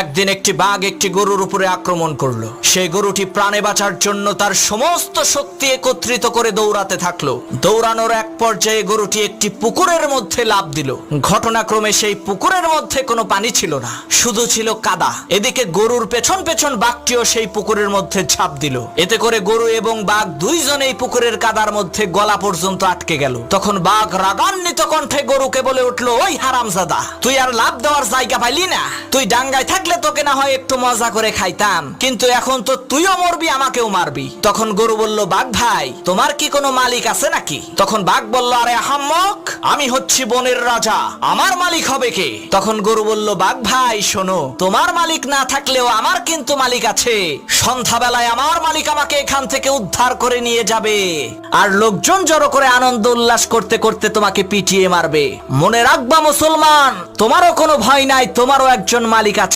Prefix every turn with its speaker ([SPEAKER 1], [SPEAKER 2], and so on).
[SPEAKER 1] একদিন একটি বাঘ একটি গরুর উপরে আক্রমণ করলো। সেই গরুটি প্রাণে বাঁচার জন্য তার সমস্ত শক্তি একত্রিত করে দৌড়াতে থাকলো। দৌড়ানোর এক পর্যায়ে গরুটি একটি পুকুরের মধ্যে লাফ দিল। ঘটনাক্রমে সেই পুকুরের মধ্যে কোনো পানি ছিল না, শুধু ছিল কাদা। এদিকে গরুর পেছন পেছন বাঘটিও সেই পুকুরের মধ্যে ঝাঁপ দিল। এতে করে গরু এবং বাঘ দুইজনেই পুকুরের কাদার মধ্যে গলা পর্যন্ত আটকে গেল। তখন বাঘ রাগান্বিত কণ্ঠে গরুকে বলে উঠলো, ওই হারামজাদা, তুই আর লাভ দেওয়ার জায়গা পাইলি না? তুই ডাঙ্গায় থাকলে তোকে না হয় একটু মজা করে খাইতাম, কিন্তু এখন তো তুইও মরবি, আমাকেও মারবি। তখন গরু বলল, বাঘ ভাই, তোমার কি কোনো মালিক আছে নাকি? তখন বাঘ বলল, আরে আহাম্মক, আমি হচ্ছি বনের রাজা, আমার মালিক হবে কে? তখন গরু বলল, বাঘ ভাই শোনো, তোমার মালিক না থাকলেও আমার কিন্তু মালিক আছে। সন্ধ্যাবেলায় আমার মালিক আমাকে এখান থেকে উদ্ধার করে নিয়ে যাবে, আর লোকজন জড়ো করে আনন্দ উল্লাস করতে করতে তোমাকে পিটিয়ে মারবে। মনে রাখবা মুসলমান, তোমারও কোনো ভয় নাই, তোমারও একজন মালিক আছে।